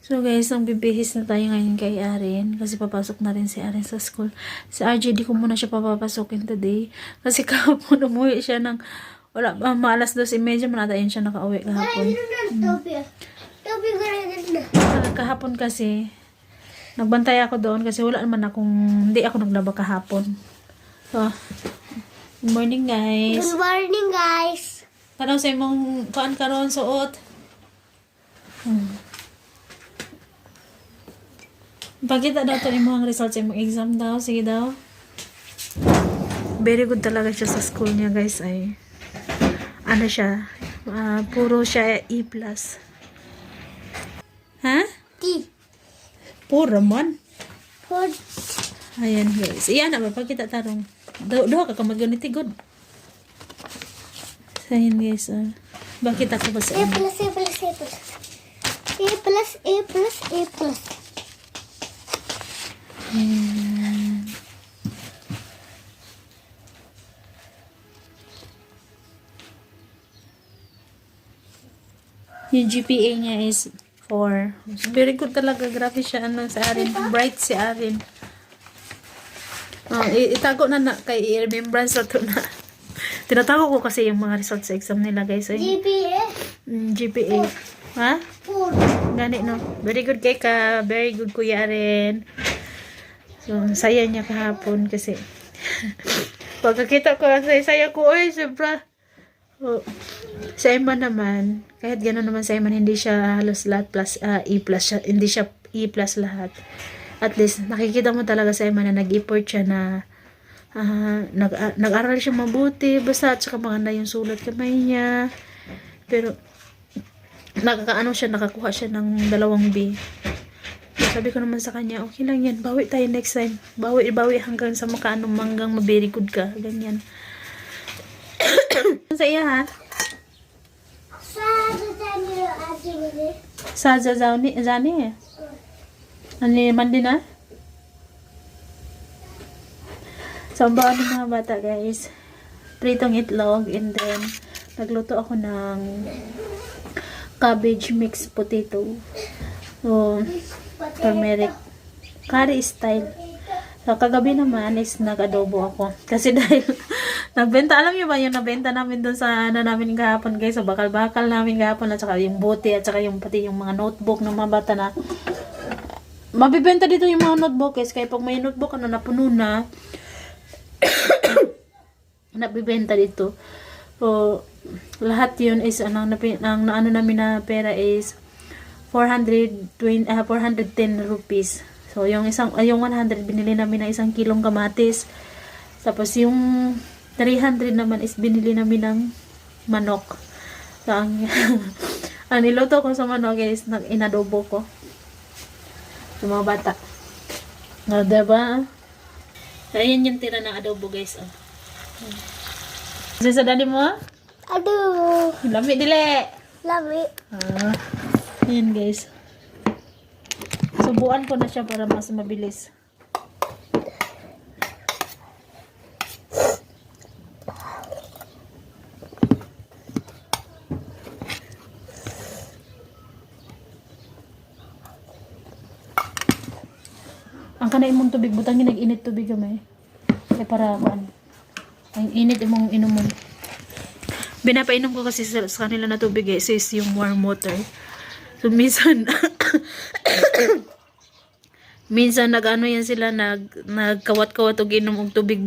So guys, ang bibihis na tayo ngayon kay Aren kasi papasok na rin si Aren sa school. Si RJ, di ko muna siya papapasukin today kasi kahapon umuwi siya ng maalas 2:30 manatayin siya nakauwi kahapon. Kahapon kasi nagbantay ako doon kasi wala naman hindi ako naglaba kahapon. So, good morning guys. Good morning, guys. Kano sa imong kuan karon suot? Pakita daw ito yung mga results sa imong exam daw. Sige daw. Very good talaga siya sa school niya guys. Ay, ano siya? Puro siya E+. Ha? T. Puro man. Food. Ayan guys. Iyan na ba? Pakita tarong. Doha ka magganiti good. So, ayan guys. Bakit ako ba sa A plus, A plus, A plus. A plus, A plus, A plus. Ayan. Yung GPA niya is 4. Very good talaga. Grabe siya sa Arin. Bright si Arin. Itago na kay remembrance na to na. Tinatago ko kasi yung mga results sa exam nila guys. GPA. GPA. Ha? 4. Gani no. Very good kay ka. Very good kuya Arin. So, saya niya kahapon kasi pagkakita ko saya ko, oy, sobra. Oh, sa Emma naman, kahit gano'n naman sa Emma, hindi siya halos lahat plus E plus siya, hindi siya E plus lahat. At least, nakikita mo talaga sa Emma na nag-effort siya na nag-aral siya mabuti, basta at saka maganda yung sulat kamay niya. Pero, nakakuha siya ng 2 B. Sabi ko naman sa kanya, okay lang yan, bawi tayo next time. Bawi hanggang sa hanggang ma-very good ka. Ganyan. Sa iya ha? Sa zani Ani man din ha? So, ang baon ng mga bata guys, pritong itlog, and then nagluto ako ng cabbage mixed potato. So, turmeric curry style. So, kagabi naman is nag-adobo ako. Kasi dahil nagbenta, alam niyo ba yung nabenta namin doon sa namin kahapon guys, sa bakal-bakal namin kahapon, at saka yung bote, at saka yung pati yung mga notebook ng mga bata na mabibenta dito yung mga notebook guys. Kaya pag may notebook na napuno na nabibenta dito. So, lahat yun is ang ano namin na pera is 410 rupees. So, yung 100 binili namin ng 1 kilong kamatis. Tapos, yung 300 naman is binili namin ng manok. So, ang niluto ko sa manok is inadobo ko. Sa mga bata. No, diba? So, ayan yung tira ng adobo guys. Oh. Kasi sa dali mo? Aduh. Lami dili. Lami. Ayan guys. Subuan ko na siya para mas mabilis. Ang kanay mong tubig, butangin nag-init tubig gamay. Kaya para kuan. Ang init imong inuman. Binapainom ko kasi sa kanila na tubig is yung warm water. So minsan minsan nag-ano yan sila, nagkawat-kawat og inom og tubig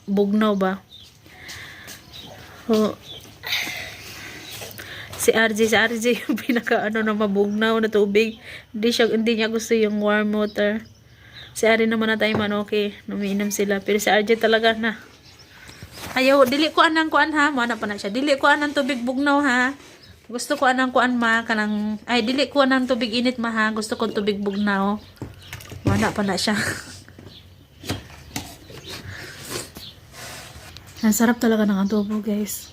bugnaw ba. So, si RJ yung pinaka na mabugnaw na tubig. Hindi niya gusto yung warm water. Si Ari naman na tayo man okay, umiinom sila. Pero si RJ talaga na ayaw, dili ko anang kuan ha, mo na pa na siya. Dili ko anang tubig bugnaw ha. Gusto ko anang kuan ma kanang dili ko anang tubig init ma ha. Gusto ko tubig bugnaw. Wala pa na siya. Ang sarap talaga ng adobo guys.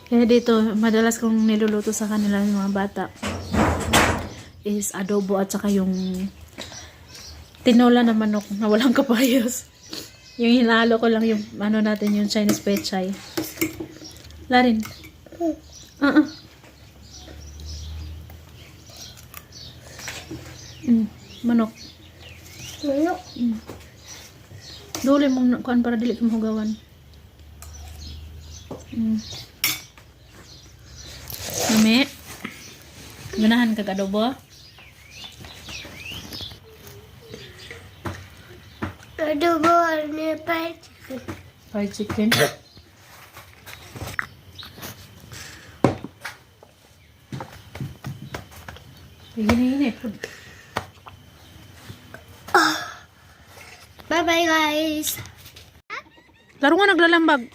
Kaya dito, madalas kong niluluto sa kanila ng mga bata is adobo at saka yung tinola na manok na walang kapayos. Yung hinalo ko lang yung natin yung Chinese pechay. Larin. Manok. Manok. Dole mong kuan para dili ka mahugawan. Mami. Ganahan ka adobo? Adobo ni fried chicken. Fried chicken. Hini food. Bye-bye, guys. Laro nga naglalambag.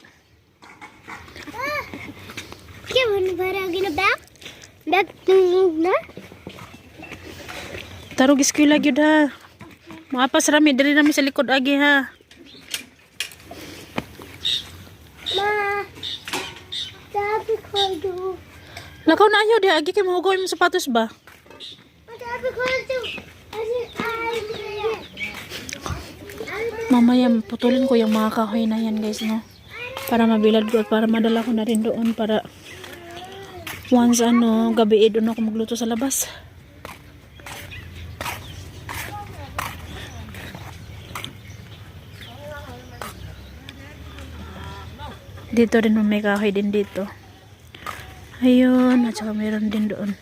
Okay, one para ginabak. Back to na. Tarog eskwela gyud ha. Maapas rami diri rami sa likod agi ha. Ma. Sabi ko do. Lakaw na ayo di agi kay mahugoy mo sapatos ba? Sabi ko do. Mamaya putulin ko yung mga kahoy na yan guys no. Para mabilad ko at para madala ko na rin doon para once gabi doon ako magluto sa labas. Dito rin may kahoy din dito. Ayun, at saka meron din doon.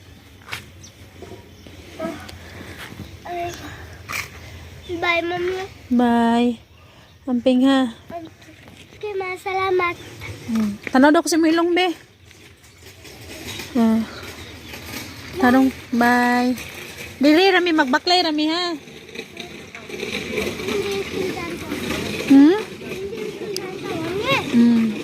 Bye, Mami. Bye. Amping ha. Okay, ma. Salamat. Tanaw daw ko si Milong be. Tarong, bye. Dili rami magbaklay rami ha. Hindi pinsan ko. Hmm? Hindi pinsan ko. Mami.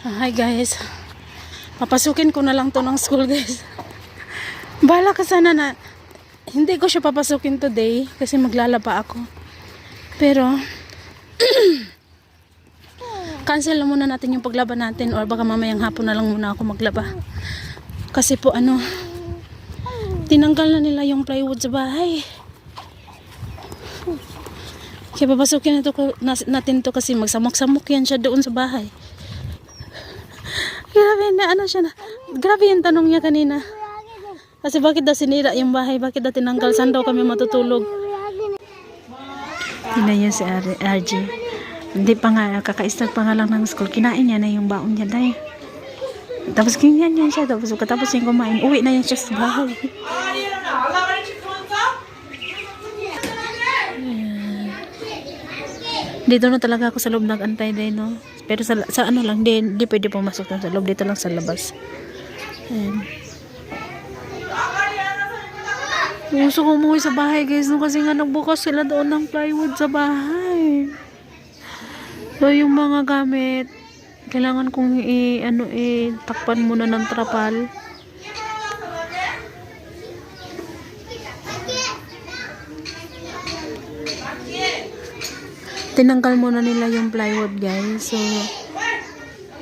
Hi guys. Papasukin ko na lang to ng school guys. Bahala ka sana na hindi ko siya papasukin today kasi maglalaba ako. Pero cancel na muna natin yung paglaba natin or baka mamayang hapon na lang muna ako maglaba. Kasi po tinanggal na nila yung plywood sa bahay. Kaya papasukin natin to kasi magsamok-samok yan siya doon sa bahay. Grabe na siya na. Grabe yung tanong niya kanina. Kasi bakit daw sinira yung bahay? Bakit daw tinanggal? Saan daw kami matutulog? Tingnan niya si RG. Hindi pa nga, kaka-start pa nga lang ng school. Kinain niya na yung baon niya dahil. Tapos kinyan yan siya. Tapos yung kumain, uwi na yan siya sa bahay. Dito na talaga ako sa loob nag-antay din, no? Pero sa lang, di pwede pumasok sa loob. Dito lang sa labas. Ayan. Gusto ko umuwi sa bahay, guys, no? Kasi nga nagbukas sila doon ng plywood sa bahay. So, yung mga gamit, kailangan kong takpan muna ng trapal. Tinanggal muna nila yung plywood guys. So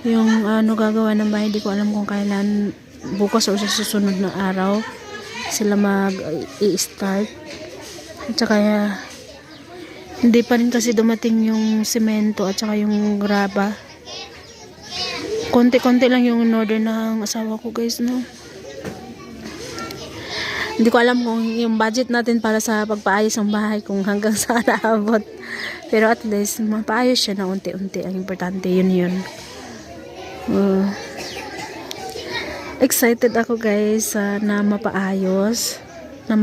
yung gagawa ng bahay, di ko alam kung kailan, bukas o sa susunod na araw sila i-start. At saka hindi pa rin kasi dumating yung semento at saka yung graba. Konti-konti lang yung in-order ng asawa ko guys, no. Hindi ko alam kung yung budget natin para sa pagpaayos ng bahay kung hanggang saan naabot. Pero at least, mapaayos siya na unti-unti. Ang importante, yun. Excited ako guys na mapaayos. Na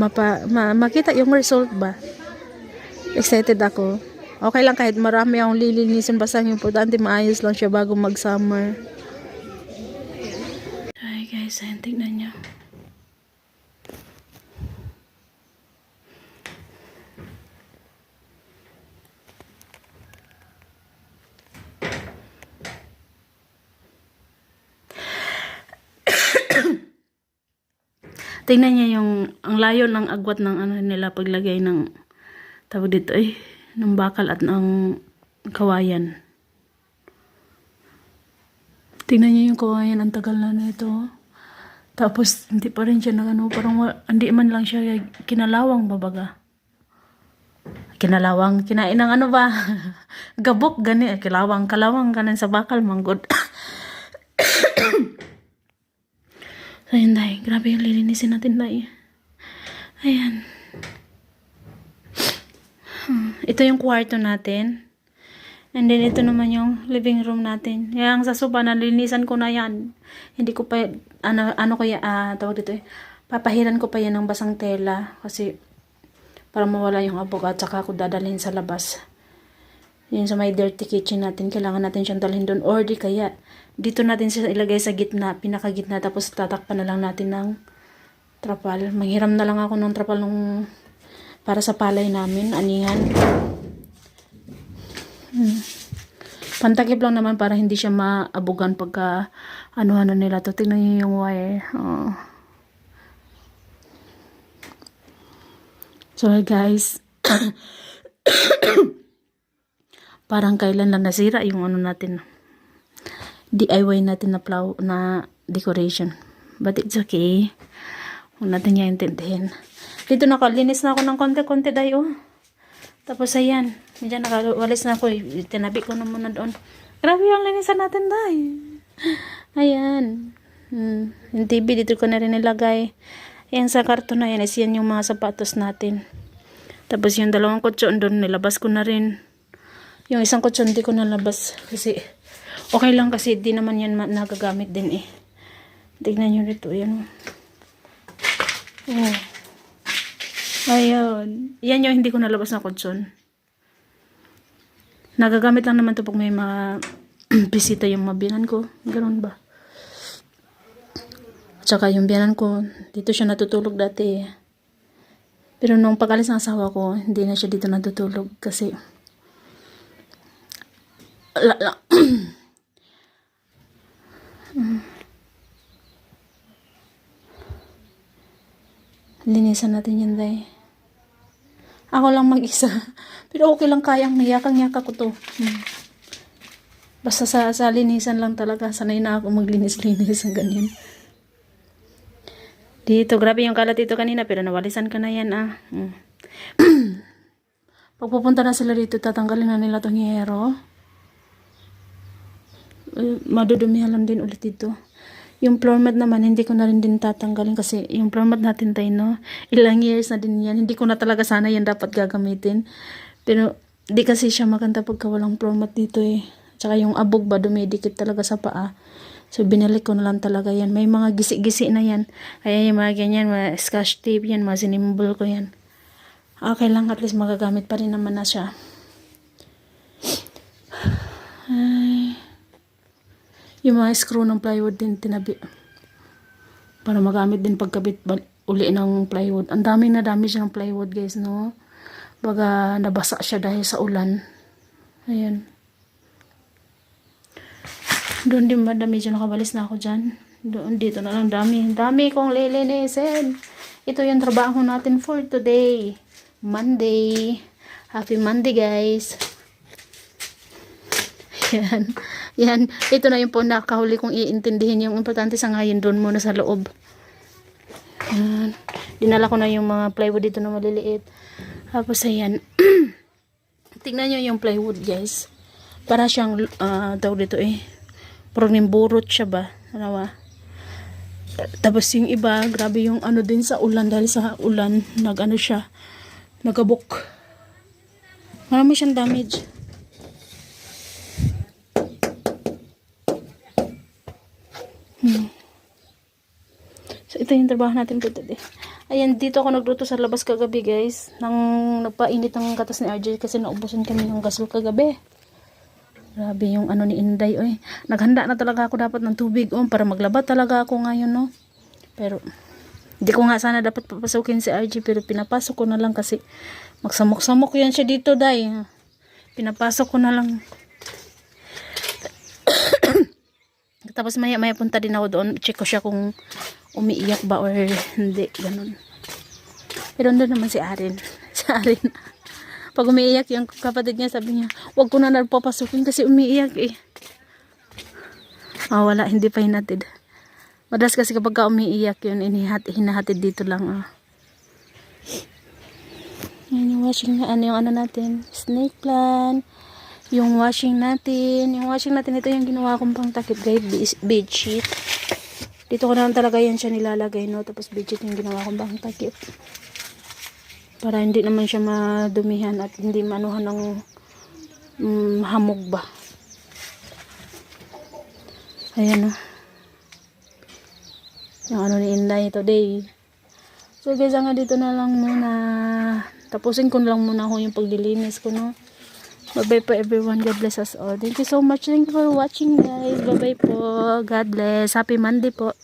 makita yung result ba. Excited ako. Okay lang kahit marami akong lilinisin. Basta ang importante, maayos lang siya bago mag-summer. Ay guys, tignan niyo. Tingnan niya ang layo ng agwat ng nila paglagay ng tawag dito ng bakal at ng kawayan. Tingnan niya yung kawayan, ang tagal na nito. Tapos hindi pa rin siya parang hindi man lang siya kinalawang babaga. kinalawang, kinain ng ano ba? Gabok, gani, kalawang kanan sa bakal, manggod. So, yun, day. Grabe yung lilinisin natin, day. Ayan. Ito yung kwarto natin. And then, ito naman yung living room natin. Yung sa sofa, nalinisan ko na yan. Hindi ko pa, ano ko yan, tawag dito eh. Papahiran ko pa yan ng basang tela. Kasi, para mawala yung abog at saka ako dadalhin sa labas. Yun sa may dirty kitchen natin. Kailangan natin siyang dalhin doon. Or di kaya, dito natin siya ilagay sa gitna, pinakagitna. Tapos tatakpan na lang natin ng trapal. Manghiram na lang ako ng trapal para sa palay namin. Anihan. Pantakip lang naman para hindi siya maabugan pagka ano nila to. Tingnan niyo yung wire. Oh. So guys, parang kailan lang nasira yung ano natin, DIY natin na decoration. But it's okay. Huwag natin niya intindihin. Dito nakalinis na ako ng konti-konti dayo. Tapos ayan, medyo nakawalis na ako. Tinabi ko na muna doon. Grabe yung linisan natin dahi. Ayan. Yung TV dito ko na rin nilagay. Ayan sa karton na yan, is yan yung mga sapatos natin. Tapos yung dalawang kutsyon doon, nilabas ko na rin. Yung isang kutsyon, hindi ko nalabas. Kasi, okay lang kasi di naman yan nagagamit din eh. Tignan nyo dito, yan. Oh. Ayun. Yan yung hindi ko nalabas na kutsyon. Nagagamit lang naman to pag may mga bisita yung mabinan ko. Ganun ba? Tsaka yung biyanan ko, dito siya natutulog dati. Pero nung pag-alis ng asawa ko, hindi na siya dito natutulog kasi linisan natin yan, day. Ako lang mag-isa. Pero okay lang, kayang niyakang-yaka ko to. Basta sa linisan lang talaga. Sanay na ako maglinis-linis ng ganyan. Dito, grabe yung kalat dito kanina, pero nawalisan ka na yan, Pag pupunta na sila dito, tatanggalin na nila itong hiyero. Madudumihan lang din ulit dito. Yung floor mat naman, hindi ko na rin din tatanggalin kasi yung floor mat natin tayo, no? Ilang years na din yan. Hindi ko na talaga sana yan dapat gagamitin. Pero, di kasi siya maganda pagka walang floor mat dito eh. Tsaka yung abog ba, dumidikit talaga sa paa. So, binalik ko na lang talaga yan. May mga gisi-gisi na yan. Kaya yung mga ganyan, mga scotch tape yan, mga sinimbol ko yan. Okay lang, at least magagamit pa rin naman na siya. Ay. Yung mga screw ng plywood din, tinabi. Para magamit din pagkabit uli ng plywood. Ang dami siya ng plywood, guys, no? Baga, nabasa siya dahil sa ulan. Ayan. Doon din madami dyan, nakabalis na ako dyan. Doon, dito na lang dami kong lilinisin. Ito yung trabaho natin for today, Monday. Happy Monday, guys. Yan, ito na yung po nakahuli kong iintindihin. Yung importante sa ngayon, doon muna sa loob. Yan. Dinala ko na yung mga plywood dito na maliliit. Tapos ayan. Tingnan nyo yung plywood, guys. Para siyang tawag dito eh, parang nimburot siya ba? Tapos yung iba, grabe yung ano din sa ulan. Dahil sa ulan, nag-ano siya, nagabok. Marami siyang damage. So, ito yung trabaho natin po today. Ayan, dito ako nagluto sa labas kagabi, guys. Nang nagpainit ang katas ni RJ kasi naubusan kami ng gasol kagabi. Grabe yung ano ni Inday, oy. Naghanda na talaga ako dapat ng tubig, para maglaba talaga ako ngayon, no. Pero, hindi ko nga sana dapat papasukin si RJ, pero pinapasok ko na lang kasi magsamok-samok yan siya dito, day. Pinapasok ko na lang. Tapos maya-maya punta din ako doon. Check ko siya kung umiiyak ba or hindi. Ganun. Pero doon naman si Arin. Si Arin. Pag umiiyak yung kapatid niya, sabi niya, huwag ko na napapasukin kasi umiiyak eh. Wala, hindi pa hinatid. Madalas kasi kapag umiiyak yun, hinahatid dito lang. Ayan yung washing na, yung ano natin, snake plant. Yung washing natin, ito yung ginawa kong pang takip guys, bedsheet. Dito ko naman talaga yan siya nilalagay, no? Tapos bedsheet yung ginawa kong pang takip. Para hindi naman siya madumihan at hindi manuhan ng hamog ba. Ayan, no? Yung ano ni Inday today. So guys, hanggang dito na lang muna. Tapusin ko na lang muna ako yung pagdilinis ko, no? Bye-bye po everyone. God bless us all. Thank you so much. Thank you for watching guys. Bye-bye po. God bless. Happy Monday po.